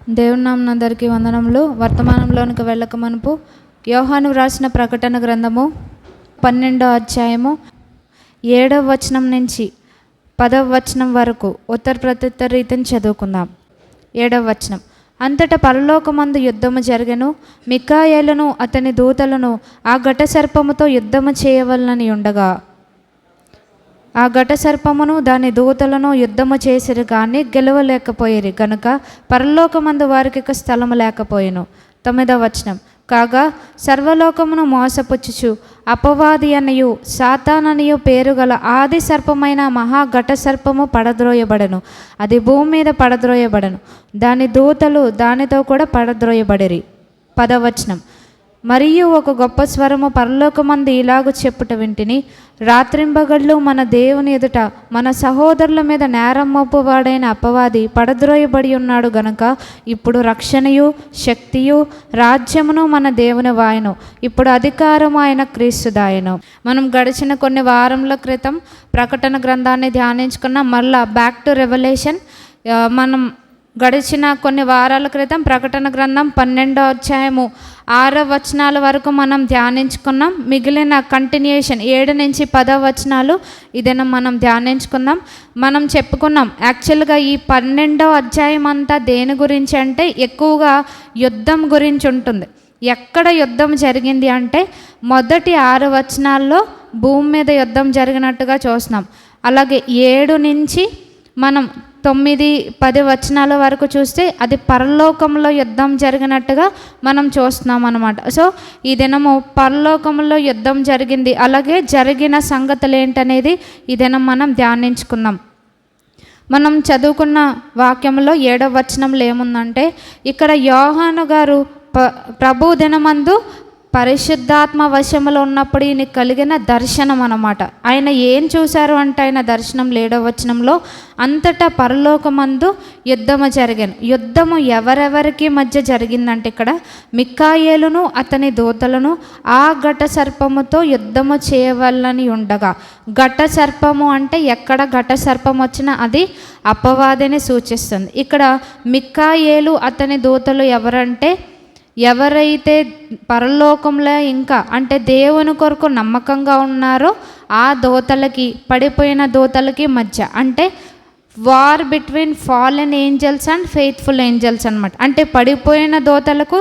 దేవుని నామమున అందరికీ వందనములు. వర్తమానంలోనికి వెళ్ళక మునుపు యోహాను వ్రాసిన ప్రకటన గ్రంథము 12వ అధ్యాయము 7వ వచనం నుంచి 10వ వచనం వరకు ఉత్తర ప్రత్యుత్తర రీతిని చదువుకుందాం. 7వ వచనం. అంతటా పరలోకమందు యుద్ధము జరిగెను. మిఖాయేలును అతని దూతలను ఆ ఘట సర్పముతో యుద్ధము చేయవలనని ఉండగా ఆ ఘట సర్పమును దాని దూతలను యుద్ధము చేసిరి కానీ గెలవలేకపోయిరి గనుక పరలోకమందు వారికి ఇక స్థలము లేకపోయెను. 9వ వచనం. కాగా సర్వలోకమును మోసపుచ్చుచు అపవాది అనియు సాతాననియు పేరుగల ఆది సర్పమైన మహా ఘట సర్పము పడద్రోయబడెను. అది భూమి మీద పడద్రోయబడెను. దాని దూతలు దానితో కూడా పడద్రోయబడిరి. 10వ వచనం. మరియు ఒక గొప్ప స్వరము పరలోకమందు ఇలాగు చెప్పుట వింటిని, రాత్రింబగళ్ళు మన దేవుని ఎదుట మన సహోదరుల మీద నేరం మోపువాడైన అపవాది పడద్రోయబడి ఉన్నాడు గనుక ఇప్పుడు రక్షణయు శక్తియు రాజ్యమును మన దేవుని వాయను, ఇప్పుడు అధికారము ఆయన క్రీస్తుదాయను. మనం గడిచిన కొన్ని వారముల క్రితం ప్రకటన గ్రంథాన్ని ధ్యానించుకున్నాం. మళ్ళా బ్యాక్ టు రెవల్యూషన్. మనం గడిచిన కొన్ని వారాల క్రితం ప్రకటన గ్రంథం 12వ అధ్యాయము 6వ వచనాల వరకు మనం ధ్యానించుకున్నాం. మిగిలిన కంటిన్యూషన్ 7 నుంచి 10వ వచనాలు ఇదేనా మనం ధ్యానించుకుందాం. మనం చెప్పుకున్నాం యాక్చువల్గా ఈ 12వ అధ్యాయం అంతా దేని గురించి అంటే ఎక్కువగా యుద్ధం గురించి ఉంటుంది. ఎక్కడ యుద్ధం జరిగింది అంటే మొదటి 6 వచనాల్లో భూమి మీద యుద్ధం జరిగినట్టుగా చూస్తున్నాం. అలాగే 7 నుంచి మనం 9, 10 వచనాల వరకు చూస్తే అది పరలోకంలో యుద్ధం జరిగినట్టుగా మనం చూస్తున్నాం అన్నమాట. సో ఈ దినము పరలోకంలో యుద్ధం జరిగింది, అలాగే జరిగిన సంగతులు ఏంటనేది ఈ దినం మనం ధ్యానించుకుందాం. మనం చదువుకున్న వాక్యంలో 7వ వచనంలో ఏముందంటే, ఇక్కడ యోహాను గారు ప్రభు దినమందు పరిశుద్ధాత్మ వశములో ఉన్నప్పుడు ఈయనకి కలిగిన దర్శనం అన్నమాట. ఆయన ఏం చూశారు అంటే ఆయన దర్శనం 7వ వచనంలో, అంతటా పరలోకమందు యుద్ధము జరిగాను. యుద్ధము ఎవరెవరికి మధ్య జరిగిందంటే ఇక్కడ మిఖాయేలును అతని దూతలను ఆ ఘట సర్పముతో యుద్ధము చేయవలని ఉండగా, ఘట సర్పము అంటే ఎక్కడ ఘట సర్పం వచ్చినా అది అపవాదిని సూచిస్తుంది. ఇక్కడ మిఖాయేలు అతని దూతలు ఎవరంటే ఎవరైతే పరలోకంలో ఇంకా అంటే దేవుని కొరకు నమ్మకంగా ఉన్నారో ఆ దూతలకి పడిపోయిన దూతలకి మధ్య అంటే war between fallen angels and faithful angels అనమాట. అంటే పడిపోయిన దూతలకు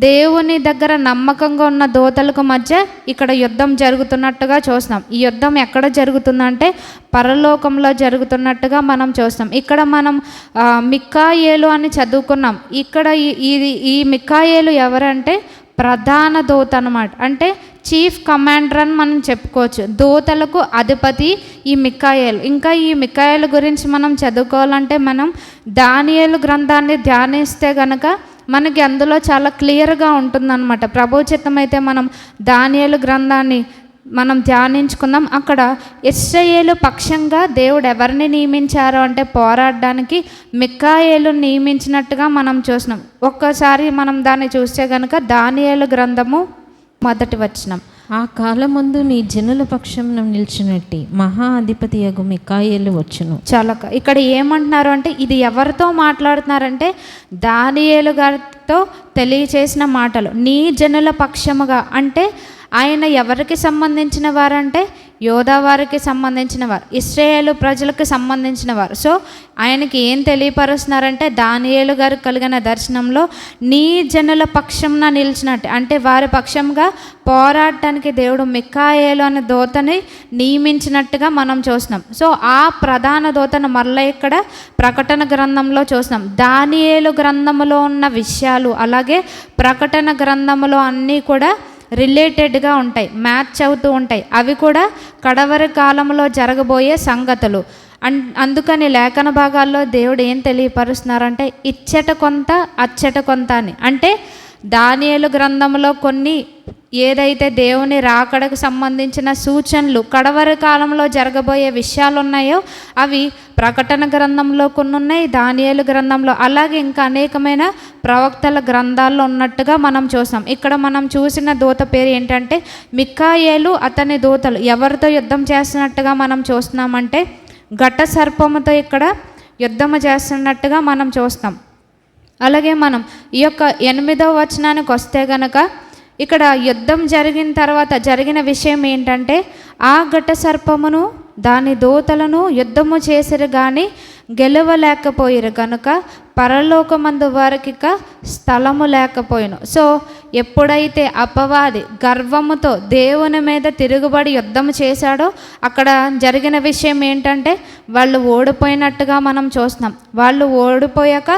దేవుని దగ్గర నమ్మకంగా ఉన్న దూతలకు మధ్య ఇక్కడ యుద్ధం జరుగుతున్నట్టుగా చూస్తాం. ఈ యుద్ధం ఎక్కడ జరుగుతుందంటే పరలోకంలో జరుగుతున్నట్టుగా మనం చూస్తాం. ఇక్కడ మనం మిఖాయేలు అని చదువుకున్నాం. ఇక్కడ ఈ మిఖాయేలు ఎవరంటే ప్రధాన దూత అన్నమాట. అంటే చీఫ్ కమాండర్ అని మనం చెప్పుకోవచ్చు. దూతలకు అధిపతి ఈ మిఖాయేలు. ఇంకా ఈ మిఖాయేలు గురించి మనం చదువుకోవాలంటే మనం దానియేలు గ్రంథాన్ని ధ్యానిస్తే కనుక మనకి అందులో చాలా క్లియర్గా ఉంటుందన్నమాట. ప్రభు చిత్తమైతే మనం దానియేలు గ్రంథాన్ని మనం ధ్యానించుకుందాం. అక్కడ ఇశ్రాయేలు పక్షంగా దేవుడు ఎవరిని నియమించారో అంటే పోరాడడానికి మిఖాయేలు నియమించినట్టుగా మనం చూసినాం. ఒక్కసారి మనం దాన్ని చూస్తే కనుక దానియేలు గ్రంథము 1వ వచనం. ఆ కాలమందు నీ జనుల పక్షంను నిలిచినట్టి మహా అధిపతి యగు మిఖాయేలు వచ్చును. చాలా ఇక్కడ ఏమంటున్నారు అంటే ఇది ఎవరితో మాట్లాడుతున్నారంటే దానియేలు గారితో తెలియచేసిన మాటలు. నీ జనుల పక్షముగా అంటే ఆయన ఎవరికి సంబంధించిన వారంటే యోధా వారికి సంబంధించిన వారు, ఇశ్రాయేలు ప్రజలకు సంబంధించిన వారు. సో ఆయనకి ఏం తెలియపరుస్తున్నారంటే దానియేలు గారు కలిగిన దర్శనంలో నీ జనుల పక్షంన నిలిచినట్టు అంటే వారి పక్షంగా పోరాడటానికి దేవుడు మిఖాయేలు అనే దూతని నియమించినట్టుగా మనం చూస్తున్నాం. సో ఆ ప్రధాన దూతను మరలా ఇక్కడ ప్రకటన గ్రంథంలో చూస్తున్నాం. దానియేలు గ్రంథంలో ఉన్న విషయాలు అలాగే ప్రకటన గ్రంథంలో అన్నీ కూడా రిలేటెడ్గా ఉంటాయి, మ్యాచ్ అవుతూ ఉంటాయి. అవి కూడా కడవరి కాలంలో జరగబోయే సంగతులు. అందుకని లేఖన భాగాల్లో దేవుడు ఏం తెలియపరుస్తున్నారంటే ఇచ్చట కొంత అచ్చట కొంత అని. అంటే దానియేలు గ్రంథంలో కొన్ని ఏదైతే దేవుని రాకడకు సంబంధించిన సూచనలు కడవరి కాలంలో జరగబోయే విషయాలు ఉన్నాయో అవి ప్రకటన గ్రంథంలో కొన్ని ఉన్నాయి, దానియేలు గ్రంథంలో అలాగే ఇంకా అనేకమైన ప్రవక్తల గ్రంథాల్లో ఉన్నట్టుగా మనం చూసాం. ఇక్కడ మనం చూసిన దూత పేరు ఏంటంటే మిఖాయేలు అతని దూతలు ఎవరితో యుద్ధం చేస్తున్నట్టుగా మనం చూస్తున్నామంటే ఘట సర్పముతో ఇక్కడ యుద్ధము చేస్తున్నట్టుగా మనం చూస్తాం. అలాగే మనం ఈ యొక్క 8వ వచనానికి వస్తే గనక ఇక్కడ యుద్ధం జరిగిన తర్వాత జరిగిన విషయం ఏంటంటే, ఆ ఘట సర్పమును దాని దూతలను యుద్ధము చేసిరు కానీ గెలవలేకపోయిరు కనుక పరలోకమందు వారికి స్థలము లేకపోయిను. సో ఎప్పుడైతే అపవాది గర్వముతో దేవుని మీద తిరుగుబడి యుద్ధం చేశాడో అక్కడ జరిగిన విషయం ఏంటంటే వాళ్ళు ఓడిపోయినట్టుగా మనం చూస్తున్నాం. వాళ్ళు ఓడిపోయాక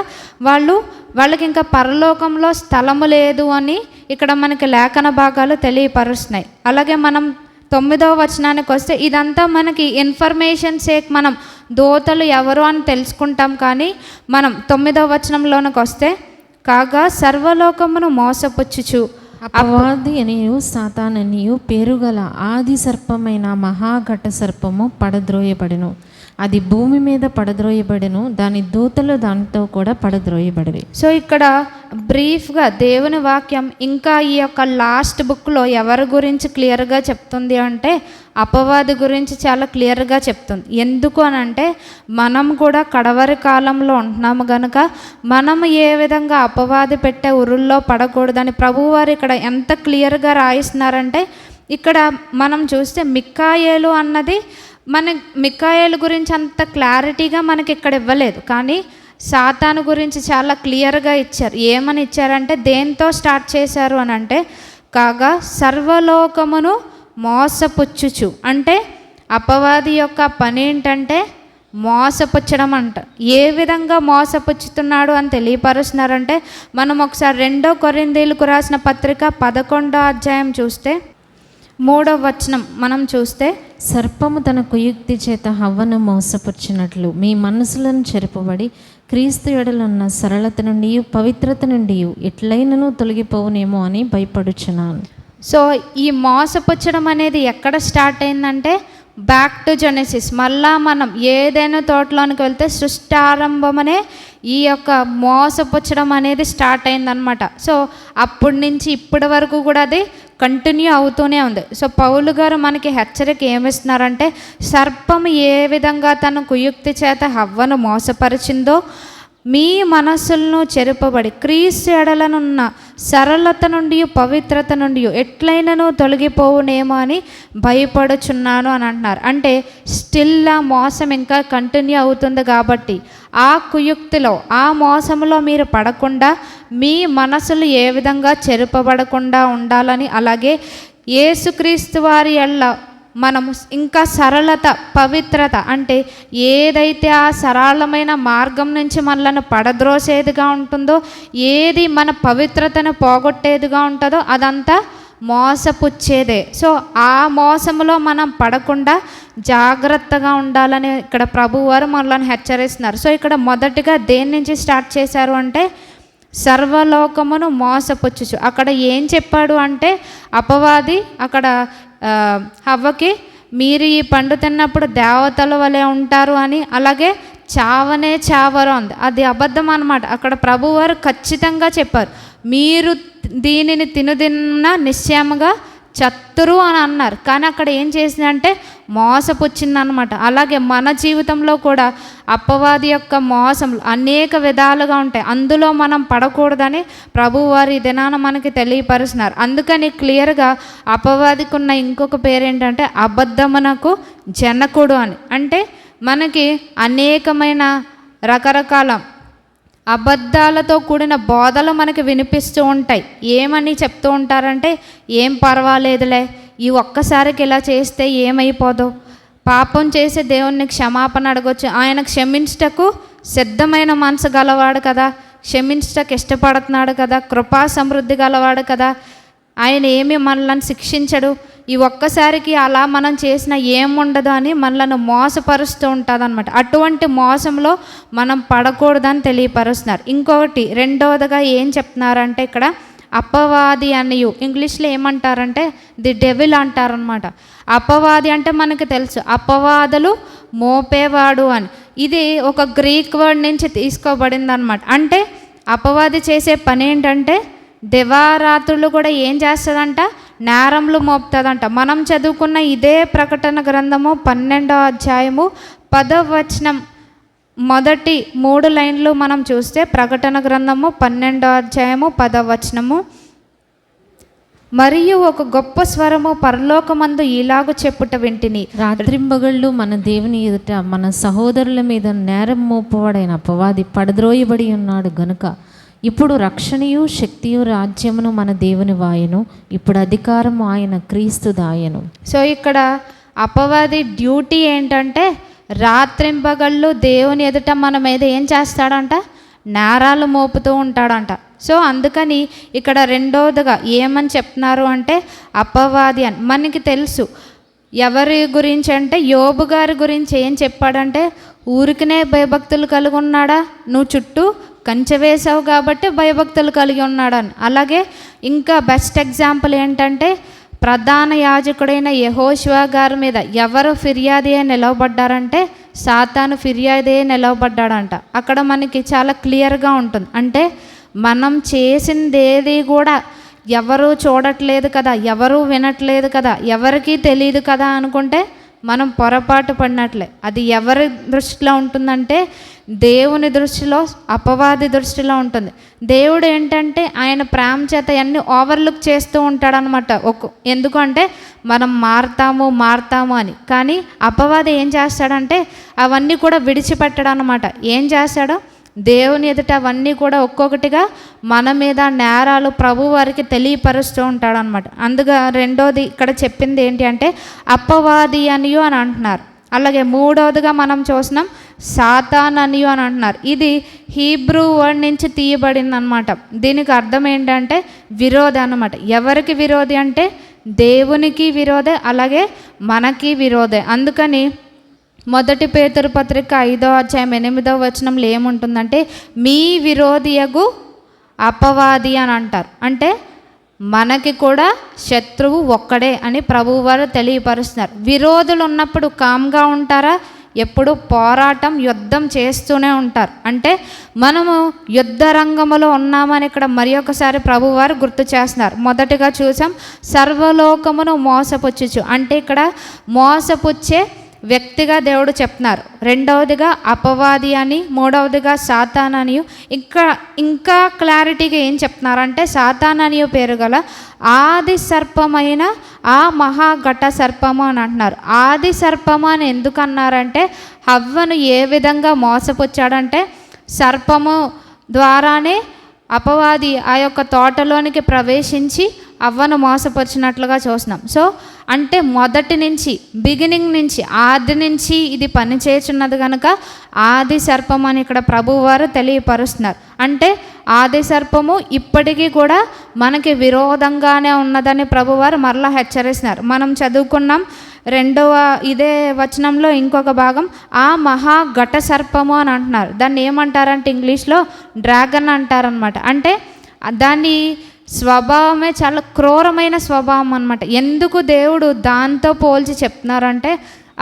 వాళ్ళకి ఇంకా పరలోకంలో స్థలము లేదు అని ఇక్కడ మనకి లేఖన భాగాలు తెలియపరుస్తున్నాయి. అలాగే మనం 9వ వచనానికి వస్తే ఇదంతా మనకి ఇన్ఫర్మేషన్ సేక్ మనం దూతలు ఎవరు అని తెలుసుకుంటాం. కానీ మనం 9వ వచనంలోనికి వస్తే, కాగా సర్వలోకమును మోసపుచ్చుచు అపవాది అనియు సాతాననియు పేరుగల ఆది సర్పమైన మహాఘట సర్పము పడద్రోయబడెను. అది భూమి మీద పడద్రోయబడెను, దాని దూతలు దానితో కూడా పడద్రోయబడిరి. సో ఇక్కడ బ్రీఫ్గా దేవుని వాక్యం ఇంకా ఈ యొక్క లాస్ట్ బుక్లో ఎవరి గురించి క్లియర్గా చెప్తుంది అంటే అపవాది గురించి చాలా క్లియర్గా చెప్తుంది. ఎందుకు అని అంటే మనం కూడా కడవరి కాలంలో ఉంటున్నాము కనుక మనము ఏ విధంగా అపవాది పెట్టే ఉరుల్లో పడకూడదని ప్రభువారు ఇక్కడ ఎంత క్లియర్గా రాయిస్తున్నారంటే, ఇక్కడ మనం చూస్తే మిక్కాయేలు అన్నది మిక్కాయేలు గురించి అంత క్లారిటీగా మనకి ఇక్కడ ఇవ్వలేదు. కానీ సాతాను గురించి చాలా క్లియర్గా ఇచ్చారు. ఏమని ఇచ్చారంటే దేంతో స్టార్ట్ చేశారు అని అంటే, కాగా సర్వలోకమును మోసపుచ్చుచు. అంటే అపవాది యొక్క పని ఏంటంటే మోసపుచ్చడం అంట. ఏ విధంగా మోసపుచ్చుతున్నాడు అని తెలియపరుస్తున్నారంటే, మనం ఒకసారి 2 కొరింథీయులకు రాసిన పత్రిక 11వ అధ్యాయం చూస్తే 3వ వచనం మనం చూస్తే, సర్పము తన కుయుక్తి చేత హవ్వను మోసపుచ్చినట్లు మీ మనసులను చెరుపబడి క్రీస్తు ఎడలున్న సరళత నుండి పవిత్రత నుండి ఎట్లయినను తొలగిపోవునేమో అని భయపడుచున్నాను. సో ఈ మోసపుచ్చడం అనేది ఎక్కడ స్టార్ట్ అయిందంటే బ్యాక్ టు జెనసిస్. మళ్ళా మనం ఏదైనా తోటలోనికి వెళ్తే సృష్టి ఆరంభమనే ఈ యొక్క మోసపుచ్చడం అనేది స్టార్ట్ అయిందనమాట. సో అప్పటి నుంచి ఇప్పటి వరకు కూడా అది కంటిన్యూ అవుతూనే ఉంది. సో పౌలు గారు మనకి హెచ్చరిక ఏమిస్తున్నారంటే, సర్పం ఏ విధంగా తన కుయుక్తి చేత హవ్వను మోసపరిచిందో మీ మనస్సులను చెరుపబడి క్రీస్తు ఎడలనున్న సరళత నుండి పవిత్రత నుండి ఎట్లయినను తొలగిపోవునేమో అని భయపడుచున్నాను అని అంటున్నారు. అంటే స్టిల్ ఆ మోసం ఇంకా కంటిన్యూ అవుతుంది కాబట్టి ఆ కుయుక్తిలో ఆ మోసంలో మీరు పడకుండా మీ మనసులు ఏ విధంగా చెరుపబడకుండా ఉండాలని, అలాగే యేసుక్రీస్తు వారి ఎల్ల మనము ఇంకా సరళత పవిత్రత అంటే ఏదైతే ఆ సరళమైన మార్గం నుంచి మనలను పడద్రోసేదిగా ఉంటుందో, ఏది మన పవిత్రతను పోగొట్టేదిగా ఉంటుందో అదంతా మోసపుచ్చేదే. సో ఆ మోసములో మనం పడకుండా జాగ్రత్తగా ఉండాలని ఇక్కడ ప్రభువారు మనల్ని హెచ్చరిస్తున్నారు. సో ఇక్కడ మొదటిగా దేని నుంచి స్టార్ట్ చేశారు అంటే సర్వలోకమును మోసపుచ్చుచు. అక్కడ ఏం చెప్పాడు అంటే అపవాది అక్కడ హవ్వకి మీరు ఈ పండు తిన్నప్పుడు దేవతల వలె ఉంటారు అని, అలాగే చావనే చావరు అంది. అది అబద్ధం అన్నమాట. అక్కడ ప్రభువారు ఖచ్చితంగా చెప్పారు, మీరు దీనిని తినుదిన్న నిశ్చయముగా చతురు అని అన్నారు. కానీ అక్కడ ఏం చేసిందంటే మోసపుచ్చిందనమాట. అలాగే మన జీవితంలో కూడా అపవాది యొక్క మోసములు అనేక విధాలుగా ఉంటాయి. అందులో మనం పడకూడదని ప్రభువారు ఈ దినాన మనకి తెలియపరుస్తున్నారు. అందుకని క్లియర్గా అపవాదికి ఉన్న ఇంకొక పేరు ఏంటంటే అబద్ధమునకు జనకుడు అని. అంటే మనకి అనేకమైన రకరకాల అబద్ధాలతో కూడిన బోధలు మనకి వినిపిస్తూ ఉంటాయి. ఏమని చెప్తూ ఉంటారంటే, ఏం పర్వాలేదులే, ఈ ఒక్కసారికి ఇలా చేస్తే ఏమైపోదు, పాపం చేసి దేవుణ్ణి క్షమాపణ అడగొచ్చు, ఆయన క్షమించటకు సిద్ధమైన మనసు గలవాడు కదా, క్షమించటకు ఇష్టపడుతున్నాడు కదా, కృపా సమృద్ధి గలవాడు కదా, ఆయన ఏమి మనల్ని శిక్షించడు, ఈ ఒక్కసారికి అలా మనం చేసినా ఏముండదు అని మనలను మోసపరుస్తూ ఉంటుంది అనమాట. అటువంటి మోసంలో మనం పడకూడదని తెలియపరుస్తున్నారు. ఇంకొకటి రెండవదిగా ఏం చెప్తున్నారంటే ఇక్కడ అపవాది అనియు, ఇంగ్లీష్లో ఏమంటారంటే ది డెవిల్ అంటారనమాట. అపవాది అంటే మనకు తెలుసు అపవాదులు మోపేవాడు అని. ఇది ఒక గ్రీక్ వర్డ్ నుంచి తీసుకోబడింది అనమాట. అంటే అపవాది చేసే పని ఏంటంటే దివారాత్రులు కూడా ఏం చేస్తుందంట, నేరములు మోపుతుందంట. మనం చదువుకున్న ఇదే ప్రకటన గ్రంథము 12వ అధ్యాయము 10వ వచనం మొదటి 3 లైన్లు మనం చూస్తే ప్రకటన గ్రంథము 12వ అధ్యాయము 10వ వచనము, మరియు ఒక గొప్ప స్వరము పరలోకమందు ఇలాగు చెప్పుట వింటిని, రాత్రింబగళ్ళు మన దేవుని ఎదుట మన సహోదరుల మీద నేరం మోపువాడైన అపవాది పడద్రోయబడి ఉన్నాడు గనుక ఇప్పుడు రక్షణయు శక్తియు రాజ్యమును మన దేవుని వాయను, ఇప్పుడు అధికారం ఆయన క్రీస్తు దాయను. సో ఇక్కడ అపవాది డ్యూటీ ఏంటంటే రాత్రింబగళ్ళు దేవుని ఎదుట మన మీద ఏం చేస్తాడంట, నేరాలు మోపుతూ ఉంటాడంట. సో అందుకని ఇక్కడ రెండోదిగా ఏమని చెప్తున్నారు అంటే అపవాది అని. మనకి తెలుసు ఎవరి గురించి అంటే యోబు గారి గురించి ఏం చెప్పాడంటే, ఊరికనే భయభక్తులు కలిగి ఉన్నాడా, నువ్వు చుట్టూ కంచె వేసావు కాబట్టి భయభక్తులు కలిగి ఉన్నాడని. అలాగే ఇంకా బెస్ట్ ఎగ్జాంపుల్ ఏంటంటే ప్రధాన యాజకుడైన యెహోషువ గారి మీద ఎవరు ఫిర్యాది అయి నిలవబడ్డారంటే సాతాను ఫిర్యాది అయి నిలవబడ్డాడంట. అక్కడ మనకి చాలా క్లియర్గా ఉంటుంది. అంటే మనం చేసిందేది కూడా ఎవరు చూడట్లేదు కదా, ఎవరు వినట్లేదు కదా, ఎవరికీ తెలియదు కదా అనుకుంటే మనం పొరపాటు పడినట్లే. అది ఎవరి దృష్టిలో ఉంటుందంటే దేవుని దృష్టిలో, అపవాది దృష్టిలో ఉంటుంది. దేవుడు ఏంటంటే ఆయన ప్రేమ చేత అన్ని ఓవర్లుక్ చేస్తూ ఉంటాడనమాట. ఎందుకంటే మనం మారుతాము అని. కానీ అపవాది ఏం చేస్తాడంటే అవన్నీ కూడా విడిచిపెట్టడం అనమాట. ఏం చేస్తాడో దేవుని ఎదుట అవన్నీ కూడా ఒక్కొక్కటిగా మన మీద నేరాలు ప్రభు వారికి తెలియపరుస్తూ ఉంటాడనమాట. అందుగా రెండోది ఇక్కడ చెప్పింది ఏంటి అంటే అపవాది అనియు అని అంటున్నారు. అలాగే మూడవదిగా మనం చూసినాం సాతాన్ అనియు అని అంటున్నారు. ఇది హీబ్రూ వర్డ్ నుంచి తీయబడింది అనమాట. దీనికి అర్థం ఏంటంటే విరోధి అనమాట. ఎవరికి విరోధి అంటే దేవునికి విరోధే, అలాగే మనకి విరోధే. అందుకని మొదటి పేతురు పత్రిక 5వ అధ్యాయం 8వ వచనంలో ఏముంటుందంటే మీ విరోధియగు అపవాది అని అంటారు. అంటే మనకి కూడా శత్రువు ఒక్కడే అని ప్రభువారు తెలియపరుస్తున్నారు. విరోధులు ఉన్నప్పుడు కామ్గా ఉంటారా, ఎప్పుడు పోరాటం యుద్ధం చేస్తూనే ఉంటారు. అంటే మనము యుద్ధ రంగంలో ఉన్నామని ఇక్కడ మరి ఒకసారి ప్రభువారు గుర్తు చేస్తున్నారు. మొదటిగా చూసాం సర్వలోకమును మోసపుచ్చుచు, అంటే ఇక్కడ మోసపుచ్చే వ్యక్తిగా దేవుడు చెప్తున్నారు. రెండవదిగా అపవాది అని, మూడవదిగా సాతాన్ అని. ఇంకా క్లారిటీగా ఏం చెప్తున్నారంటే సాతాన్ అని పేరు గల ఆది సర్పమైన ఆ మహాఘట సర్పము అని అంటున్నారు. ఆది సర్పము అని ఎందుకు అన్నారంటే హవ్వను ఏ విధంగా మోసపుచ్చాడంటే సర్పము ద్వారానే అపవాది ఆ యొక్క తోటలోనికి ప్రవేశించి అవ్వను మోసపరిచినట్లుగా చూస్తున్నాం. సో అంటే మొదటి నుంచి బిగినింగ్ నుంచి ఆది నుంచి ఇది పనిచేస్తున్నది కనుక ఆది సర్పం అని ఇక్కడ ప్రభువారు తెలియపరుస్తున్నారు. అంటే ఆది సర్పము ఇప్పటికీ కూడా మనకి విరోధంగానే ఉన్నదని ప్రభువారు మరలా హెచ్చరిస్తున్నారు. మనం చదువుకున్నాం రెండవ ఇదే వచనంలో ఇంకొక భాగం ఆ మహాఘట సర్పము అని అంటున్నారు. దాన్ని ఏమంటారంటే ఇంగ్లీష్లో డ్రాగన్ అంటారనమాట. అంటే దాన్ని స్వభావమే చాలా క్రూరమైన స్వభావం అనమాట. ఎందుకు దేవుడు దాంతో పోల్చి చెప్తున్నారంటే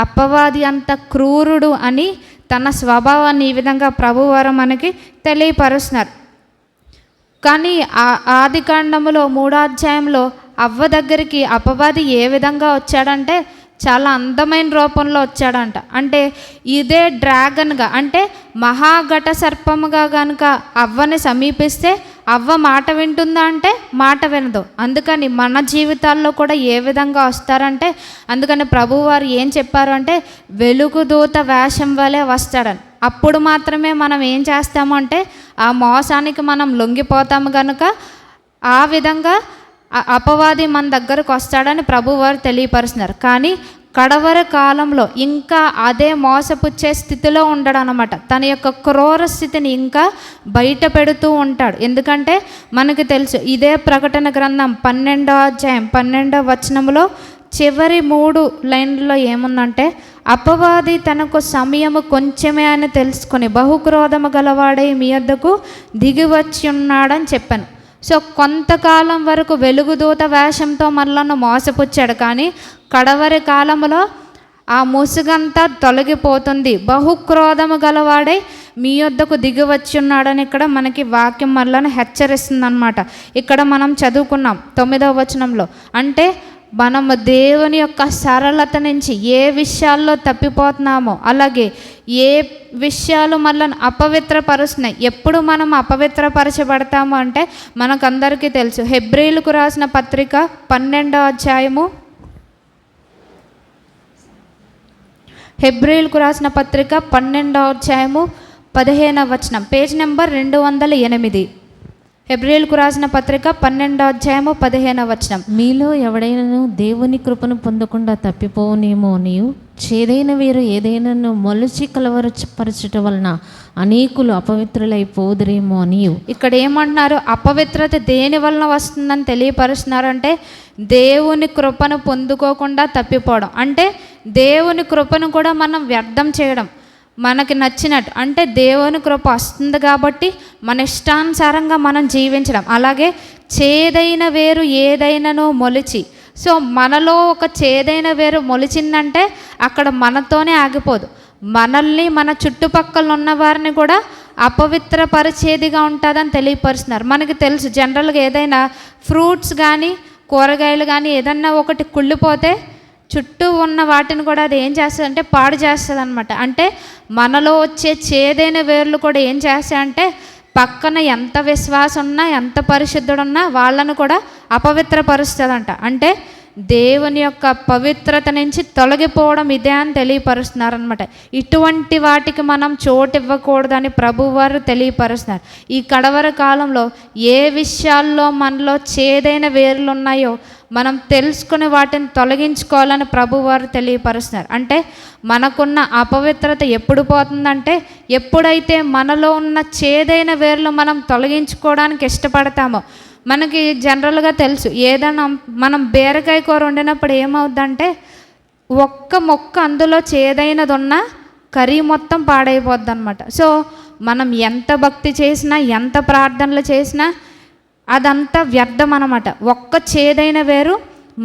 అపవాది అంత క్రూరుడు అని తన స్వభావాన్ని ఈ విధంగా ప్రభువారు మనకి తెలియపరుస్తున్నారు. కానీ ఆది కాండములో 3వ అధ్యాయంలో అవ్వ దగ్గరికి అపవాది ఏ విధంగా వచ్చాడంటే చాలా అందమైన రూపంలో వచ్చాడంట. అంటే ఇదే డ్రాగన్గా, అంటే మహాఘట సర్పముగా కనుక అవ్వని సమీపిస్తే అవ్వ మాట వింటుందా అంటే మాట వినదు. అందుకని మన జీవితాల్లో కూడా ఏ విధంగా వస్తారంటే అందుకని ప్రభువారు ఏం చెప్పారు అంటే వెలుగుదూత వేషం వలె వస్తాడని. అప్పుడు మాత్రమే మనం ఏం చేస్తాము అంటే ఆ మోసానికి మనం లొంగిపోతాము కనుక ఆ విధంగా అపవాది మన దగ్గరకు వస్తాడని ప్రభువారు తెలియపరుస్తున్నారు. కానీ కడవరి కాలంలో ఇంకా అదే మోసపుచ్చే స్థితిలో ఉండడు అనమాట. తన యొక్క క్రూర స్థితిని ఇంకా బయట పెడుతూ ఉంటాడు. ఎందుకంటే మనకు తెలుసు ఇదే ప్రకటన గ్రంథం 12వ అధ్యాయం 12వ వచనంలో చివరి 3 లైన్లలో ఏముందంటే అపవాది తనకు సమయము కొంచెమే అని తెలుసుకొని బహుక్రోధము గలవాడై మీ వద్దకు దిగి వచ్చి ఉన్నాడని చెప్పాను. సో కొంతకాలం వరకు వెలుగుదూత వేషంతో మనలను మోసపుచ్చాడు. కానీ కడవరి కాలంలో ఆ ముసుగంతా తొలగిపోతుంది, బహుక్రోధము గలవాడై మీ వద్దకు దిగి వచ్చి ఉన్నాడని ఇక్కడ మనకి వాక్యం మనలను హెచ్చరిస్తుంది అనమాట. ఇక్కడ మనం చదువుకున్నాం 9వ వచనంలో. అంటే మనము దేవుని యొక్క సరళత నుంచి ఏ విషయాల్లో తప్పిపోతున్నామో, అలాగే ఏ విషయాలు మనల్ని అపవిత్రపరుస్తున్నాయి, ఎప్పుడు మనం అపవిత్రపరచబడతాము అంటే మనకందరికీ తెలుసు. హెబ్రీయులకు రాసిన పత్రిక 12వ అధ్యాయము, హెబ్రీయులకు రాసిన పత్రిక 12వ అధ్యాయము 15వ వచనం, పేజ్ నెంబర్ 208. హెబ్రీయులకు రాసిన పత్రిక 12వ అధ్యాయము 15వ వచనం. మీలో ఎవడైనాను దేవుని కృపను పొందకుండా తప్పిపోనేమో అనియు, చేదైన వీరు ఏదైనాను మొలిచి కలవరపరచుట వలన అనేకులు అపవిత్రులైపోదురేమో అనియు. ఇక్కడ ఏమంటున్నారు? అపవిత్రత దేని వలన వస్తుందని తెలియపరుస్తున్నారంటే దేవుని కృపను పొందుకోకుండా తప్పిపోవడం, అంటే దేవుని కృపను కూడా మనం వ్యర్థం చేయడం, మనకి నచ్చినట్టు, అంటే దేవుని కృప వస్తుంది కాబట్టి మన ఇష్టానుసారంగా మనం జీవించడం. అలాగే చేదైన వేరు ఏదైనానో మొలిచి, సో మనలో ఒక చేదైన వేరు మొలిచిందంటే అక్కడ మనతోనే ఆగిపోదు, మనల్ని మన చుట్టుపక్కల ఉన్న వారిని కూడా అపవిత్రపరిచేదిగా ఉంటుందని తెలియపరుస్తున్నారు. మనకి తెలుసు, జనరల్గా ఏదైనా ఫ్రూట్స్ కానీ కూరగాయలు కానీ ఏదన్నా ఒకటి కుళ్ళిపోతే చుట్టూ ఉన్న వాటిని కూడా అది ఏం చేస్తుంది అంటే పాడు చేస్తుంది అనమాట. అంటే మనలో వచ్చే చేదైన వేర్లు కూడా ఏం చేస్తాయంటే పక్కన ఎంత విశ్వాసం ఉన్నా, ఎంత పరిశుద్ధుడున్నా వాళ్ళను కూడా అపవిత్రపరుస్తుందంట. అంటే దేవుని యొక్క పవిత్రత నుంచి తొలగిపోవడం ఇదే అని తెలియపరుస్తున్నారనమాట. ఇటువంటి వాటికి మనం చోటు ఇవ్వకూడదని ప్రభువారు తెలియపరుస్తున్నారు. ఈ కడవరి కాలంలో ఏ విషయాల్లో మనలో చేదైన వేర్లు ఉన్నాయో మనం తెలుసుకుని వాటిని తొలగించుకోవాలని ప్రభువారు తెలియపరుస్తున్నారు. అంటే మనకున్న అపవిత్రత ఎప్పుడు పోతుందంటే ఎప్పుడైతే మనలో ఉన్న చేదైన వేర్లు మనం తొలగించుకోవడానికి ఇష్టపడతామో. మనకి జనరల్గా తెలుసు, ఏదైనా మనం బీరకాయ కూర వండినప్పుడు ఏమవుద్దంటే ఒక్క మొక్క అందులో చేదైనది ఉన్నా కర్రీ మొత్తం పాడైపోద్ది అనమాట. సో మనం ఎంత భక్తి చేసినా, ఎంత ప్రార్థనలు చేసినా అదంతా వ్యర్థం అనమాట. ఒక్క చేదైన వేరు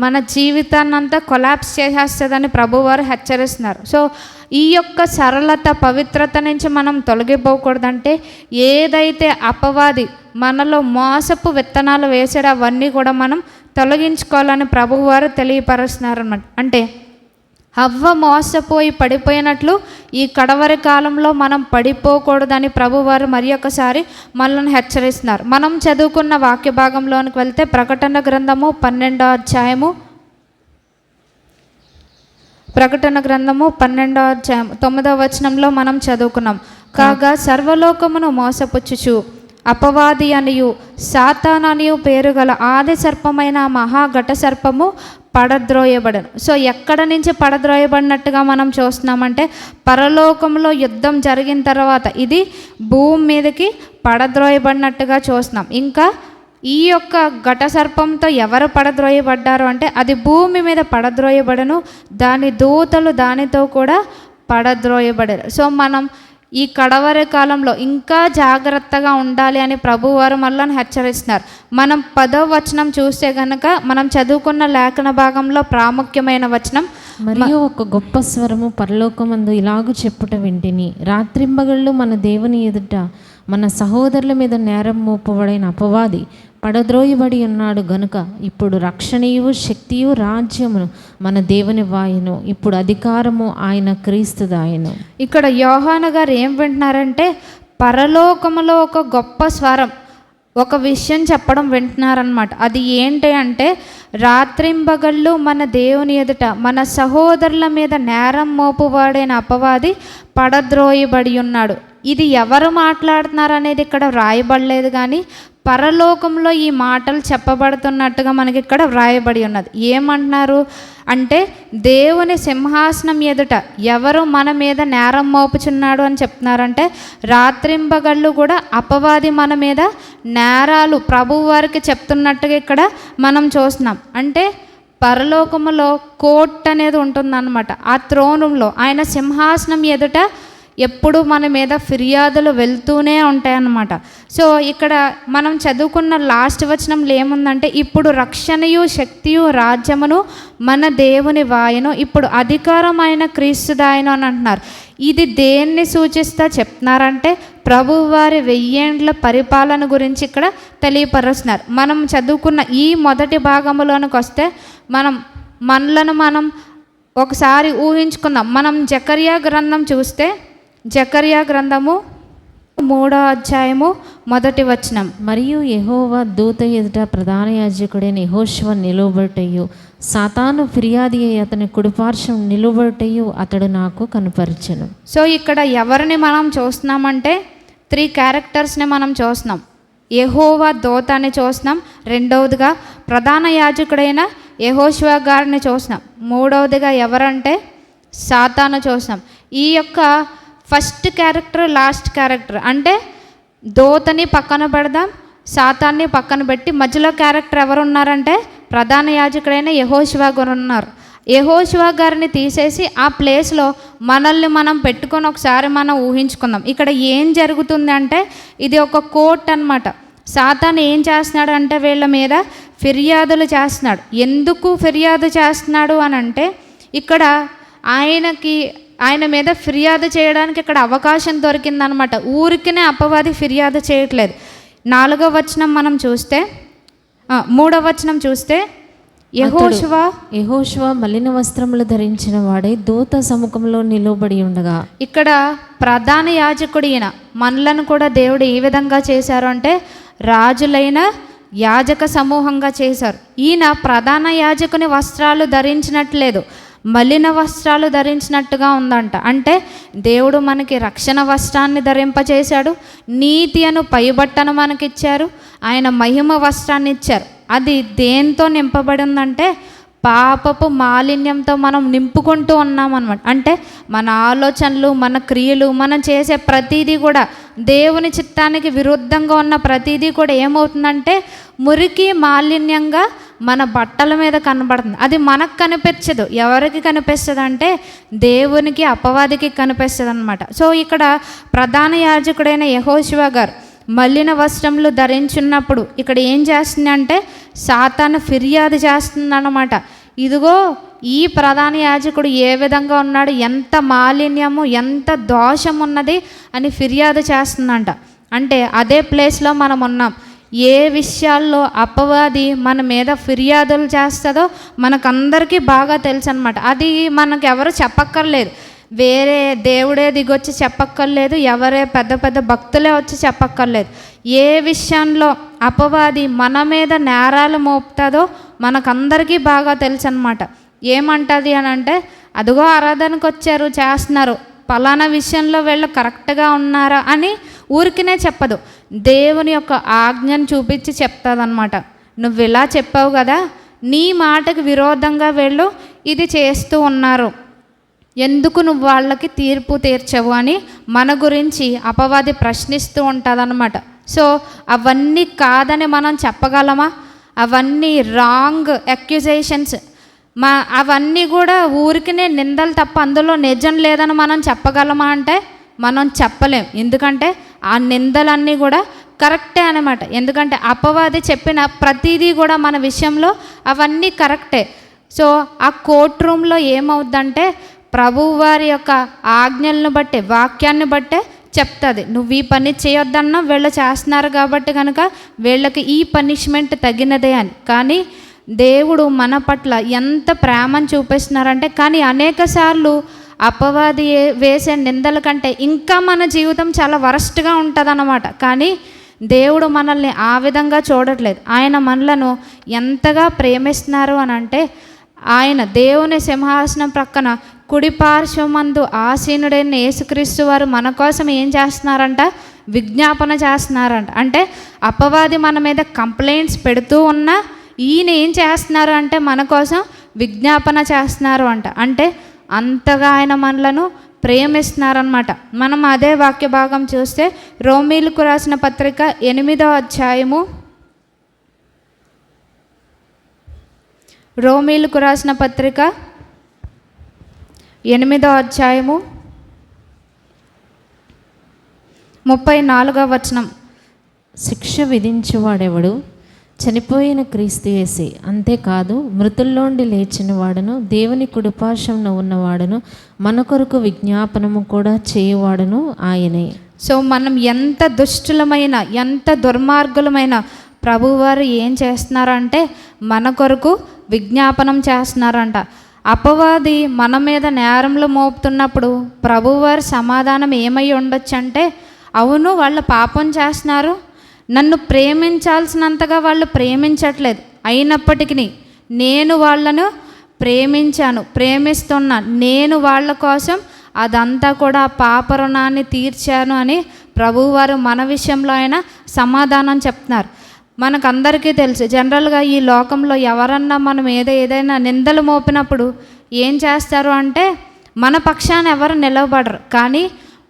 మన జీవితాన్ని అంతా కొలాప్స్ చేసేస్తుందని ప్రభువారు హెచ్చరిస్తున్నారు. సో ఈ యొక్క సరళత, పవిత్రత నుంచి మనం తొలగిపోకూడదంటే ఏదైతే అపవాది మనలో మోసపు విత్తనాలు వేసాడో అవన్నీ కూడా మనం తొలగించుకోవాలని ప్రభువారు తెలియపరుస్తున్నారు అన్నమాట. అంటే హవ్వ మోసపోయి పడిపోయినట్లు ఈ కడవరి కాలంలో మనం పడిపోకూడదని ప్రభువారు మరి ఒకసారి మనల్ని హెచ్చరిస్తున్నారు. మనం చదువుకున్న వాక్య భాగంలోనికి వెళ్తే ప్రకటన గ్రంథము 12వ అధ్యాయము, ప్రకటన గ్రంథము 12వ అధ్యాయం 9వ వచనంలో మనం చదువుకున్నాం. కాగా సర్వలోకమును మోసపుచ్చుచు అపవాది అనియు సాతాను అనియు పేరు గల ఆది సర్పమైన మహాఘట సర్పము పడద్రోయబడను. సో ఎక్కడ నుంచి పడద్రోయబడినట్టుగా మనం చూస్తున్నామంటే పరలోకంలో యుద్ధం జరిగిన తర్వాత ఇది భూమి మీదకి పడద్రోయబడినట్టుగా చూస్తున్నాం. ఇంకా ఈ యొక్క ఘట సర్పంతో ఎవరు పడద్రోయబడ్డారు అంటే అది భూమి మీద పడద్రోయబడను, దాని దూతలు దానితో కూడా పడద్రోయబడరు. సో మనం ఈ కడవరి కాలంలో ఇంకా జాగ్రత్తగా ఉండాలి అని ప్రభువారు మనల్ని హెచ్చరిస్తున్నారు. మనం 10వ వచనం చూస్తే కనుక మనం చదువుకున్న లేఖన భాగంలో ప్రాముఖ్యమైన వచనం, మరియు ఒక గొప్ప స్వరము పరలోకమందు ఇలాగు చెప్పుట వింటిని, రాత్రింబగళ్ళు మన దేవుని ఎదుట మన సహోదరుల మీద నేరం మోపబడిన అపవాది పడద్రోయబడి ఉన్నాడు గనుక ఇప్పుడు రక్షణయు శక్తియు రాజ్యమును మన దేవుని వాయును, ఇప్పుడు అధికారము ఆయన క్రీస్తుదాయను. ఇక్కడ యోహాను గారు ఏం వింటున్నారంటే పరలోకములో ఒక గొప్ప స్వరం, ఒక విషయం చెప్పడం వింటున్నారనమాట. అది ఏంటి అంటే రాత్రింబగళ్ళు మన దేవుని ఎదుట మన సహోదరుల మీద నేరం మోపువాడైన అపవాది పడద్రోయబడి ఉన్నాడు. ఇది ఎవరు మాట్లాడుతున్నారు అనేది ఇక్కడ వ్రాయబడలేదు, కానీ పరలోకంలో ఈ మాటలు చెప్పబడుతున్నట్టుగా మనకి ఇక్కడ వ్రాయబడి ఉన్నది. ఏమంటున్నారు అంటే దేవుని సింహాసనం ఎదుట ఎవరు మన మీద నేరం మోపుచున్నాడు అని చెప్తున్నారంటే రాత్రింబగళ్ళు కూడా అపవాది మన మీద నేరాలు ప్రభువు వారికి చెప్తున్నట్టుగా ఇక్కడ మనం చూస్తున్నాం. అంటే పరలోకములో కోర్ట్ అనేది ఉంటుందన్నమాట. ఆ థ్రోన్ రూమ్లో ఆయన సింహాసనం ఎదుట ఎప్పుడు మన మీద ఫిర్యాదులు వెళ్తూనే ఉంటాయన్నమాట. సో ఇక్కడ మనం చదువుకున్న లాస్ట్ వచనంలో ఏముందంటే ఇప్పుడు రక్షణయు శక్తియు రాజ్యమును మన దేవుని వాయును, ఇప్పుడు అధికారమైన క్రీస్తుదాయను అని అంటున్నారు. ఇది దేన్ని సూచిస్తా చెప్తున్నారంటే ప్రభువారి 1000 ఏండ్ల పరిపాలన గురించి ఇక్కడ తెలియపరుస్తున్నారు. మనం చదువుకున్న ఈ మొదటి భాగంలోనికి వస్తే మనం మనలను మనం ఒకసారి ఊహించుకుందాం. మనం జకర్యా గ్రంథం చూస్తే, జకర్యా గ్రంథము 3వ అధ్యాయము 1వ వచనం. మరియు యెహోవా దూత ఎదుట ప్రధాన యాజకుడైన యెహోషువ నిలువబట్టయు సాతాను ఫిర్యాది అయి అతని కుడిపార్శ్వం నిలువబట్టయు అతడు నాకు కనుపరిచెను. సో ఇక్కడ ఎవరిని మనం చూస్తున్నామంటే 3 క్యారెక్టర్స్ని మనం చూస్తున్నాం. యెహోవా దూత అని చూస్తున్నాం, రెండవదిగా ప్రధాన యాజకుడైన యెహోషువ గారిని చూస్తున్నాం, మూడవదిగా ఎవరంటే సాతాను చూస్తున్నాం. ఈ యొక్క ఫస్ట్ క్యారెక్టర్, లాస్ట్ క్యారెక్టర్ అంటే దూతని పక్కన పెడదాం, సాతాన్ని పక్కన పెట్టి మధ్యలో క్యారెక్టర్ ఎవరు ఉన్నారంటే ప్రధాన యాజకుడైన యెహోషువ గారు ఉన్నారు. యెహోషువ గారిని తీసేసి ఆ ప్లేస్లో మనల్ని మనం పెట్టుకొని ఒకసారి మనం ఊహించుకుందాం. ఇక్కడ ఏం జరుగుతుంది అంటే ఇది ఒక కోర్ట్ అన్నమాట. సాతాను ఏం చేస్తున్నాడు అంటే వీళ్ళ మీద ఫిర్యాదులు చేస్తున్నాడు. ఎందుకు ఫిర్యాదు చేస్తున్నాడు అని అంటే ఇక్కడ ఆయన మీద ఫిర్యాదు చేయడానికి ఇక్కడ అవకాశం దొరికిందనమాట. ఊరికినే అపవాది ఫిర్యాదు చేయట్లేదు. 4వ వచనం మనం చూస్తే, 3వ వచనం చూస్తే యెహోషువ మలిన వస్త్రములు ధరించిన వాడై దూత సముఖంలో నిలబడి ఉండగా, ఇక్కడ ప్రధాన యాజకుడు ఈయన. మనలను కూడా దేవుడు ఏ విధంగా చేశారు అంటే రాజులైన యాజక సమూహంగా చేశారు. ఈయన ప్రధాన యాజకుని వస్త్రాలు ధరించినట్లేదు, మలిన వస్త్రాలు ధరించినట్టుగా ఉందంట. అంటే దేవుడు మనకి రక్షణ వస్త్రాన్ని ధరింపచేశాడు, నీతి అను పైబట్టను మనకిచ్చారు, ఆయన మహిమ వస్త్రాన్ని ఇచ్చారు. అది దేంతో నింపబడి ఉందంటే పాపపు మాలిన్యంతో మనం నింపుకుంటూ ఉన్నామన్నమాట. అంటే మన ఆలోచనలు, మన క్రియలు, మనం చేసే ప్రతిదీ కూడా దేవుని చిత్తానికి విరుద్ధంగా ఉన్న ప్రతిదీ కూడా ఏమవుతుందంటే మురికి మాలిన్యంగా మన బట్టల మీద కనబడుతుంది. అది మనకు కనిపించదు. ఎవరికి కనిపిస్తుంది అంటే దేవునికి, అపవాదికి కనిపిస్తుంది అనమాట. సో ఇక్కడ ప్రధాన యాజకుడైన యెహోషువ గారు మలిన వస్త్రములు ధరించున్నప్పుడు ఇక్కడ ఏం చేస్తుంది అంటే సాతాను ఫిర్యాదు చేస్తుంది అన్నమాట. ఇదిగో ఈ ప్రధాన యాజకుడు ఏ విధంగా ఉన్నాడు, ఎంత మాలిన్యము, ఎంత దోషం ఉన్నది అని ఫిర్యాదు చేస్తుందంట. అంటే అదే ప్లేస్లో మనం ఉన్నాం. ఏ విషయాల్లో అపవాది మన మీద ఫిర్యాదులు చేస్తుందో మనకందరికీ బాగా తెలుసు అనమాట. అది మనకు ఎవరు చెప్పక్కర్లేదు, వేరే దేవుడే దిగొచ్చి చెప్పక్కర్లేదు, ఎవరే పెద్ద పెద్ద భక్తులే వచ్చి చెప్పక్కర్లేదు. ఏ విషయంలో అపవాది మన మీద నేరాలు మోపుతుందో మనకందరికీ బాగా తెలుసు అనమాట. ఏమంటుంది అని అంటే అదిగో ఆరాధనకు వచ్చారు, చేస్తున్నారు, పలానా విషయంలో వీళ్ళు కరెక్ట్గా ఉన్నారా అని ఊరికినే చెప్పదు, దేవుని యొక్క ఆజ్ఞను చూపించి చెప్తాదన్నమాట. నువ్వు ఇలా చెప్పావు కదా, నీ మాటకు విరోధంగా వీళ్ళు ఇది చేస్తూ ఉన్నారు, ఎందుకు నువ్వు వాళ్ళకి తీర్పు తీర్చవు అని మన గురించి అపవాది ప్రశ్నిస్తూ ఉంటుందన్నమాట. సో అవన్నీ కాదని మనం చెప్పగలమా? అవన్నీ రాంగ్ అక్యుజేషన్స్, అవన్నీ కూడా ఊరికినే నిందలు తప్ప అందులో నిజం లేదని మనం చెప్పగలమా అంటే మనం చెప్పలేం. ఎందుకంటే ఆ నిందలన్నీ కూడా కరెక్టే అనమాట. ఎందుకంటే అపవాది చెప్పిన ప్రతిదీ కూడా మన విషయంలో అవన్నీ కరెక్టే. సో ఆ కోర్ట్ రూమ్లో ఏమవుద్దంటే ప్రభువు వారి యొక్క ఆజ్ఞలను బట్టే, వాక్యాన్ని బట్టే చెప్తుంది. నువ్వు ఈ పని చేయొద్దన్నా వీళ్ళు చేస్తున్నారు కాబట్టి కనుక వీళ్ళకి ఈ పనిష్మెంట్ తగినదే అని. కానీ దేవుడు మన పట్ల ఎంత ప్రేమను చూపిస్తున్నారంటే, కానీ అనేక సార్లు అపవాది వేసే నిందల కంటే ఇంకా మన జీవితం చాలా వరస్ట్గా ఉంటుందన్నమాట. కానీ దేవుడు మనల్ని ఆ విధంగా చూడట్లేదు. ఆయన మనలను ఎంతగా ప్రేమిస్తున్నారు అని అంటే ఆయన దేవుని సింహాసనం ప్రక్కన కుడి పార్శ్వమందు ఆసీనుడైన యేసుక్రీస్తు వారు మన కోసం ఏం చేస్తున్నారంట? విజ్ఞాపన చేస్తున్నారంట. అంటే అపవాది మన మీద కంప్లైంట్స్ పెడుతూ ఉన్నా ఈయన ఏం చేస్తున్నారు అంటే మన కోసం విజ్ఞాపన చేస్తున్నారు అంట. అంటే అంతగా ఆయన మనలను ప్రేమిస్తున్నారనమాట. మనం అదే వాక్య భాగం చూస్తే రోమీలకు రాసిన పత్రిక 8వ అధ్యాయము, రోమీలకు రాసిన పత్రిక 8వ అధ్యాయము 34వ వచనం. శిక్ష విధించువాడెవడు? చనిపోయిన క్రీస్తు యేసే. అంతేకాదు మృతుల్లోండి లేచిన వాడును, దేవుని కుడిపార్శ్వమున ఉన్నవాడును, మన కొరకు విజ్ఞాపనము కూడా చేయవాడును ఆయనే. సో మనం ఎంత దుష్టులమైన, ఎంత దుర్మార్గులమైన ప్రభువారు ఏం చేస్తున్నారంటే మన కొరకు విజ్ఞాపనం చేస్తున్నారంట. అపవాది మన మీద నేరంలో మోపుతున్నప్పుడు ప్రభువారి సమాధానం ఏమై ఉండొచ్చు అంటే, అవును వాళ్ళు పాపం చేస్తున్నారు, నన్ను ప్రేమించాల్సినంతగా వాళ్ళు ప్రేమించట్లేదు, అయినప్పటికీ నేను వాళ్ళను ప్రేమిస్తున్నా, నేను వాళ్ళ కోసం అదంతా కూడా పాప రుణాన్ని తీర్చాను అని ప్రభువారు మన విషయంలో ఆయన సమాధానం చెప్తున్నారు. మనకందరికీ తెలుసు, జనరల్గా ఈ లోకంలో ఎవరన్నా మనం ఏదైనా నిందలు మోపినప్పుడు ఏం చేస్తారు అంటే మన పక్షాన ఎవరు నిలవబడరు. కానీ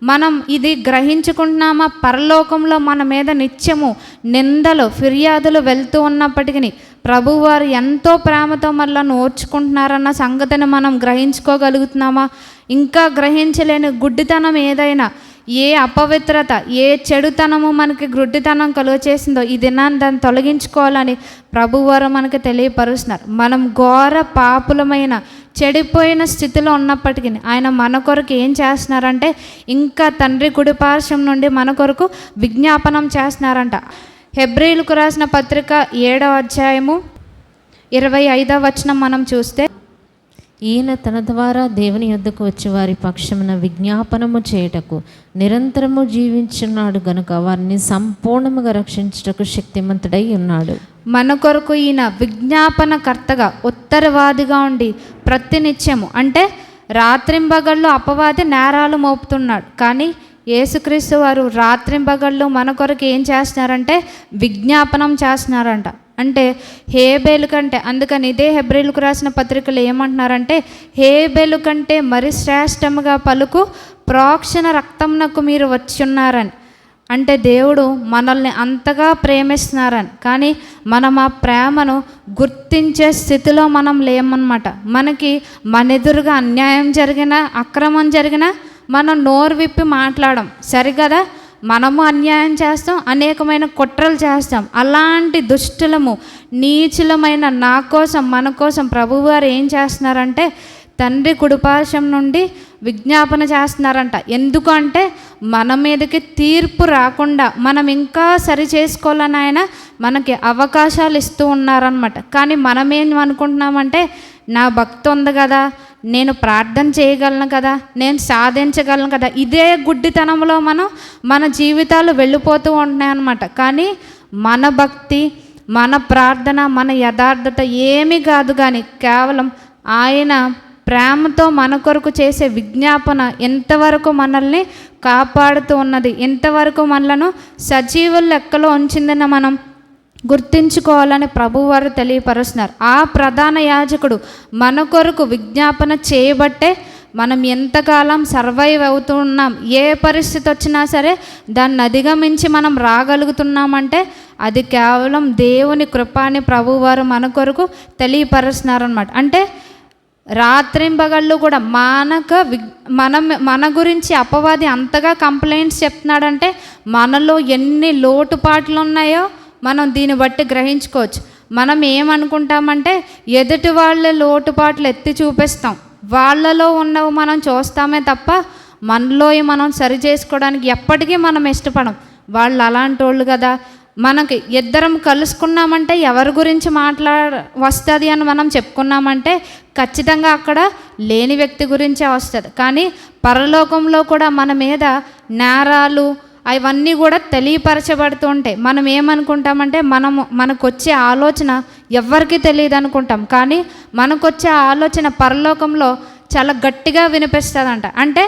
మనం ఇది గ్రహించుకుంటున్నామా, పరలోకంలో మన మీద నిత్యము నిందలు ఫిర్యాదులు వెళ్తూ ఉన్నప్పటికీ ప్రభువారు ఎంతో ప్రేమతో మనల్ని ఓర్చుకుంటున్నారన్న సంగతిని మనం గ్రహించుకోగలుగుతున్నామా? ఇంకా గ్రహించలేని గుడ్డితనం ఏదైనా, ఏ అపవిత్రత, ఏ చెడుతనము మనకి గుడ్డితనం కలుగ చేసిందో ఈ దినాన్ని దాన్ని తొలగించుకోవాలని ప్రభువారు మనకు తెలియపరుస్తున్నారు. మనం ఘోర పాపులమైన చెడిపోయిన స్థితిలో ఉన్నప్పటికీ ఆయన మన కొరకు ఏం చేస్తున్నారంటే ఇంకా తండ్రి కుడిపార్శ్వం నుండి మన కొరకు విజ్ఞాపనం చేస్తున్నారంట. హెబ్రీయులకు రాసిన పత్రిక 7వ అధ్యాయము 25వ వచనం మనం చూస్తే, ఈయన తన ద్వారా దేవుని యొద్దకు వచ్చి వారి పక్షమున విజ్ఞాపనము చేయుటకు నిరంతరము జీవించున్నాడు గనుక వారిని సంపూర్ణముగా రక్షించుటకు శక్తిమంతుడై ఉన్నాడు. మన కొరకు ఈయన విజ్ఞాపనకర్తగా ఉత్తరవాదిగా ఉండి ప్రతినిత్యము అంటే రాత్రింబగళ్ళు అపవాది నేరాలు మోపుతున్నాడు, కానీ యేసుక్రీస్తు వారు రాత్రింబగళ్ళు మన కొరకు ఏం చేస్తున్నారంటే విజ్ఞాపనం చేస్తున్నారంట. అంటే హేబేలు కంటే, అందుకని ఇదే హెబ్రీయులకు రాసిన పత్రికలు ఏమంటున్నారంటే, హేబేలు కంటే మరి శ్రేష్టముగా పలుకు ప్రోక్షణ రక్తంనకు మీరు వచ్చున్నారని. అంటే దేవుడు మనల్ని అంతగా ప్రేమిస్తున్నారని. కానీ మనం ఆ ప్రేమను గుర్తించే స్థితిలో మనం లేమన్నమాట. మనకి మన ఎదురుగా అన్యాయం జరిగినా అక్రమం జరిగినా మనం నోరు విప్పి మాట్లాడం సరిగదా, మనము అన్యాయం చేస్తాం, అనేకమైన కుట్రలు చేస్తాం. అలాంటి దుష్టులము నీచులమైన నా కోసం మన కోసం ప్రభువారు ఏం చేస్తున్నారంటే తండ్రి కుడిపార్శ్వం నుండి విజ్ఞాపన చేస్తున్నారంట. ఎందుకంటే మన మీదకి తీర్పు రాకుండా మనం ఇంకా సరి చేసుకోవాలని ఆయన మనకి అవకాశాలు ఇస్తూ ఉన్నారనమాట. కానీ మనం ఏం అనుకుంటున్నామంటే నా భక్తి ఉంది కదా, నేను ప్రార్థన చేయగలను కదా, నేను సాధించగలను కదా, ఇదే గుడ్డితనంలో మన జీవితాలు వెళ్ళిపోతూ ఉంటున్నాయి అన్నమాట. కానీ మన భక్తి, మన ప్రార్థన, మన యథార్థత ఏమీ కాదు, కానీ కేవలం ఆయన ప్రేమతో మన కొరకు చేసే విజ్ఞాపన ఎంతవరకు మనల్ని కాపాడుతూ ఉన్నది, ఎంతవరకు మనలను సజీవుల లెక్కలో ఉంచిందని మనం గుర్తించుకోవాలని ప్రభువారు తెలియపరుస్తున్నారు. ఆ ప్రధాన యాజకుడు మన కొరకు విజ్ఞాపన చేయబట్టే మనం ఎంతకాలం సర్వైవ్ అవుతూ ఉన్నాం. ఏ పరిస్థితి వచ్చినా సరే దాన్ని అధిగమించి మనం రాగలుగుతున్నామంటే అది కేవలం దేవుని కృప అని ప్రభువారు మన కొరకు తెలియపరుస్తున్నారనమాట. అంటే రాత్రింబగళ్ళు కూడా మన గురించి అపవాది అంతగా కంప్లైంట్స్ చెప్తున్నాడంటే మనలో ఎన్ని లోటుపాట్లు ఉన్నాయో మనం దీన్ని బట్టి గ్రహించుకోవచ్చు. మనం ఏమనుకుంటామంటే ఎదుటి వాళ్ళ లోటుపాట్లు ఎత్తి చూపిస్తాం, వాళ్ళలో ఉన్నవి మనం చూస్తామే తప్ప మనలో మనం సరి చేసుకోవడానికి ఎప్పటికీ మనం ఇష్టపడం. వాళ్ళు అలాంటి వాళ్ళు కదా, మనకి ఇద్దరం కలుసుకున్నామంటే ఎవరి గురించి వస్తుంది అని మనం చెప్పుకున్నామంటే ఖచ్చితంగా అక్కడ లేని వ్యక్తి గురించే వస్తుంది. కానీ పరలోకంలో కూడా మన మీద నేరాలు అవన్నీ కూడా తెలియపరచబడుతూ ఉంటాయి. మనం ఏమనుకుంటామంటే మనకు వచ్చే ఆలోచన ఎవరికి తెలియదు అనుకుంటాం, కానీ మనకు వచ్చే ఆలోచన పరలోకంలో చాలా గట్టిగా వినిపిస్తుందంట. అంటే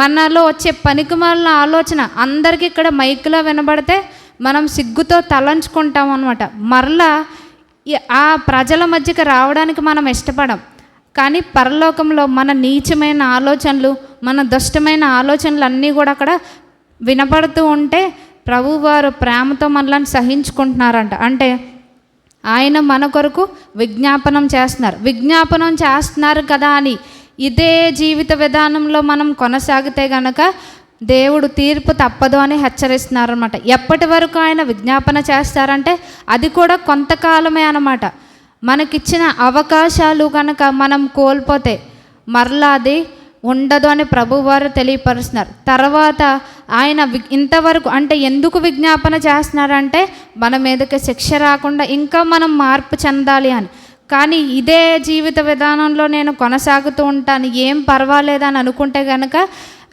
మనలో వచ్చే పనికిమాలిన ఆలోచన అందరికీ ఇక్కడ మైకులో వినబడితే మనం సిగ్గుతో తలంచుకుంటాం అనమాట. మరలా ఆ ప్రజల మధ్యకి రావడానికి మనం ఇష్టపడం. కానీ పరలోకంలో మన నీచమైన ఆలోచనలు, మన దుష్టమైన ఆలోచనలు అన్నీ కూడా అక్కడ వినపడుతూ ఉంటే ప్రభువారు ప్రేమతో మనల్ని సహించుకుంటున్నారంట. అంటే ఆయన మన కొరకు విజ్ఞాపనం చేస్తున్నారు కదా అని ఇదే జీవిత విధానంలో మనం కొనసాగితే గనక దేవుడు తీర్పు తప్పదు అని హెచ్చరిస్తున్నారన్నమాట. ఎప్పటి వరకు ఆయన విజ్ఞాపన చేస్తారంటే అది కూడా కొంతకాలమే అన్నమాట. మనకిచ్చిన అవకాశాలు కనుక మనం కోల్పోతే మరలా అది ఉండదు అని ప్రభువారు తెలియపరుస్తున్నారు. తర్వాత ఆయన ఇంతవరకు అంటే ఎందుకు విజ్ఞాపన చేస్తున్నారంటే మన మీదకి శిక్ష రాకుండా ఇంకా మనం మార్పు చెందాలి అని. కానీ ఇదే జీవిత విధానంలో నేను కొనసాగుతూ ఉంటాను, ఏం పర్వాలేదని అనుకుంటే కనుక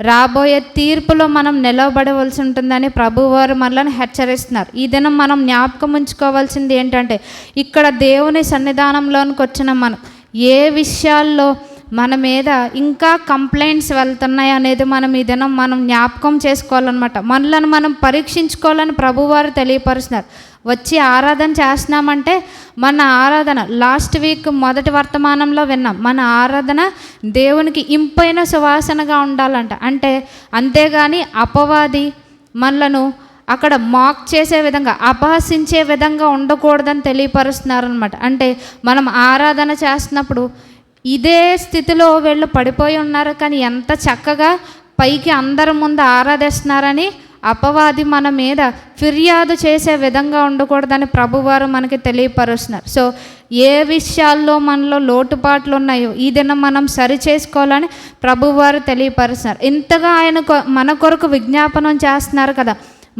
రాబోయే తీర్పులో మనం నిలబడవలసి ఉంటుందని ప్రభువారు మనల్ని హెచ్చరిస్తున్నారు. ఈ దినం మనం జ్ఞాపకం ఉంచుకోవాల్సింది ఏంటంటే, ఇక్కడ దేవుని సన్నిధానంలోనికి వచ్చిన మనం ఏ విషయాల్లో మన మీద ఇంకా కంప్లైంట్స్ వెళ్తున్నాయి అనేది మనం ఈ దినం మనం జ్ఞాపకం చేసుకోవాలన్నమాట. మనలను మనం పరీక్షించుకోవాలని ప్రభువారు తెలియపరుస్తున్నారు. వచ్చి ఆరాధన చేస్తున్నామంటే మన ఆరాధన లాస్ట్ వీక్ మొదటి వర్తమానంలో విన్నాం, మన ఆరాధన దేవునికి ఇంపైన సువాసనగా ఉండాలంట. అంటే అంతేగాని అపవాది మనలను అక్కడ మాక్ చేసే విధంగా అపహసించే విధంగా ఉండకూడదని తెలియపరుస్తున్నారనమాట. అంటే మనం ఆరాధన చేస్తున్నప్పుడు ఇదే స్థితిలో వీళ్ళు పడిపోయి ఉన్నారు, కానీ ఎంత చక్కగా పైకి అందరి ముందు ఆరాధిస్తున్నారని అపవాది మన మీద ఫిర్యాదు చేసే విధంగా ఉండకూడదని ప్రభువారు మనకి తెలియపరుస్తున్నారు. సో ఏ విషయాల్లో మనలో లోటుపాట్లు ఉన్నాయో ఈ దినం మనం సరి చేసుకోవాలని ప్రభువారు తెలియపరుస్తున్నారు. ఇంతగా ఆయన మన కొరకు విజ్ఞాపనం చేస్తున్నారు కదా,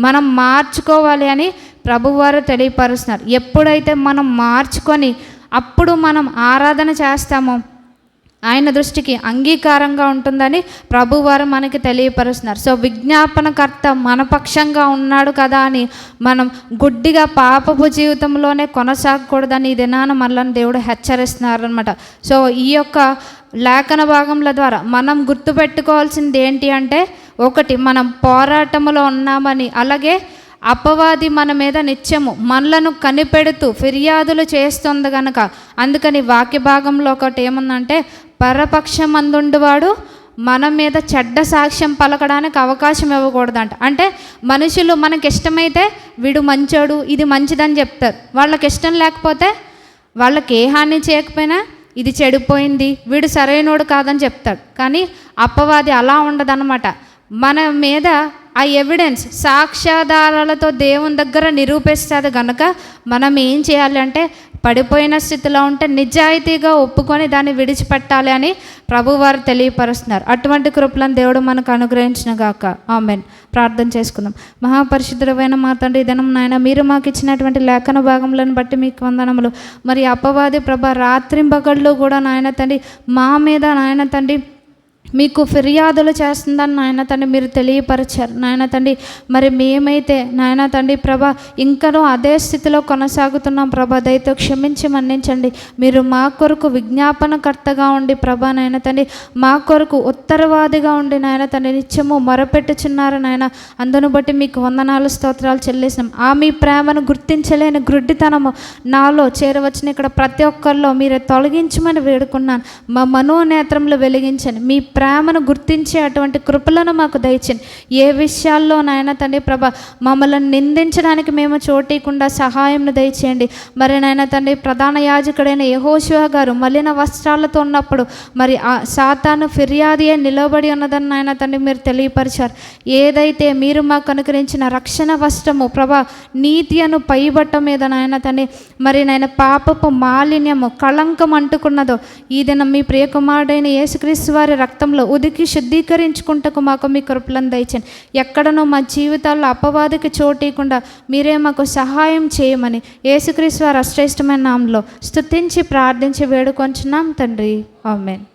మనం మార్చుకోవాలి అని ప్రభువారు తెలియపరుస్తున్నారు. ఎప్పుడైతే మనం మార్చుకొని అప్పుడు మనం ఆరాధన చేస్తామో ఆయన దృష్టికి అంగీకారంగా ఉంటుందని ప్రభువారు మనకి తెలియపరుస్తున్నారు. సో విజ్ఞాపనకర్త మన పక్షంగా ఉన్నాడు కదా అని మనం గుడ్డిగా పాపపు జీవితంలోనే కొనసాగకూడదని ఈ దినాన మనల్ని దేవుడు హెచ్చరిస్తున్నారు అనమాట. సో ఈ యొక్క లేఖన భాగముల ద్వారా మనం గుర్తుపెట్టుకోవాల్సింది ఏంటి అంటే, ఒకటి మనం పోరాటంలో ఉన్నామని, అలాగే అపవాది మన మీద నిత్యము మనలను కనిపెడుతూ ఫిర్యాదులు చేస్తుంది కనుక, అందుకని వాక్య భాగంలో ఒకటి ఏముందంటే, పరపక్షమందుండువాడు మన మీద చెడ్డ సాక్ష్యం పలకడానికి అవకాశం ఇవ్వకూడదంట. అంటే మనుషులు మనకి ఇష్టమైతే వీడు మంచోడు, ఇది మంచిదని చెప్తారు. వాళ్ళకి ఇష్టం లేకపోతే వాళ్ళకి ఏ హాని చేయకపోయినా ఇది చెడిపోయింది, వీడు సరైనోడు కాదని చెప్తాడు. కానీ అపవాది అలా ఉండదన్నమాట. మన మీద ఆ ఎవిడెన్స్ సాక్ష్యాధారాలతో దేవుని దగ్గర నిరూపిస్తుంది కనుక మనం ఏం చేయాలి అంటే, పడిపోయిన స్థితిలో ఉంటే నిజాయితీగా ఒప్పుకొని దాన్ని విడిచిపెట్టాలి అని ప్రభువారు తెలియపరుస్తున్నారు. అటువంటి కృపలను దేవుడు మనకు అనుగ్రహించిన గాక. ఆమెన్. ప్రార్థన చేసుకుందాం. మహాపరిశుద్ధుడైన మా తండ్రి, ఈ దినం నాయన మీరు మాకు ఇచ్చినటువంటి లేఖన భాగములను బట్టి మీకు వందనములు. మరి అపవాది ప్రభ రాత్రింబగళ్ళు కూడా నాయన తండ్రి మా మీద నాయన తండ్రి మీకు ఫిర్యాదులు చేస్తుందని నాయన తండ్రి మీరు తెలియపరిచారు నాయన తండ్రి. మరి మేమైతే నాయన తండ్రి ప్రభా ఇంకనూ అదే స్థితిలో కొనసాగుతున్నాం ప్రభా, దయతో క్షమించి మన్నించండి. మీరు మా కొరకు విజ్ఞాపనకర్తగా ఉండి ప్రభా నాయన తండ్రి మా కొరకు ఉత్తరవాదిగా ఉండి నాయన తండ్రి నిత్యము మొరపెట్టుచున్నారు నాయన. అందును బట్టి మీకు వందనాలు స్తోత్రాలు చెల్లిస్తున్నాం. ఆ మీ ప్రేమను గుర్తించలేని గ్రుడ్డితనము నాలో చేరవచ్చిన ఇక్కడ ప్రతి ఒక్కరిలో మీరే తొలగించమని వేడుకున్నాను. మా మనోనేత్రములు వెలిగించండి, మీ ప్రేమను గుర్తించే అటువంటి కృపలను మాకు దయచండి. ఏ విషయాల్లో నాయన తండ్రి ప్రభ మమ్మల్ని నిందించడానికి మేము చోటీకుండా సహాయంను దయచేయండి. మరి నాయన తండ్రి ప్రధాన యాజకుడైన యెహోషువ గారు మలిన వస్త్రాలతో ఉన్నప్పుడు మరి ఆ సాతాను ఫిర్యాదియే నిలబడి ఉన్నదని నాయన తండ్రి మీరు తెలియపరిచారు. ఏదైతే మీరు మాకు అనుకరించిన రక్షణ వస్త్రము ప్రభా నీతి అను పైబట్ట మీద నాయన తండ్రి మరి నాయన పాపపు మాలిన్యము కళంకం అంటుకున్నదో ఈ దినం మీ ప్రియకుమారుడైన యేసుక్రీస్తు వారి రక్తంలో ఉదికి శుద్ధీకరించుకుంటకు మాకు మీ కృపలను దయచండి. ఎక్కడనో మా జీవితాల్లో అపవాదికి చోటీయకుండా మీరే మాకు సహాయం చేయమని యేసుక్రీస్తు వారి శ్రేష్టమైన నామములో స్తుతించి ప్రార్థించి వేడుకొంచున్నాం తండ్రి. ఆమేన్.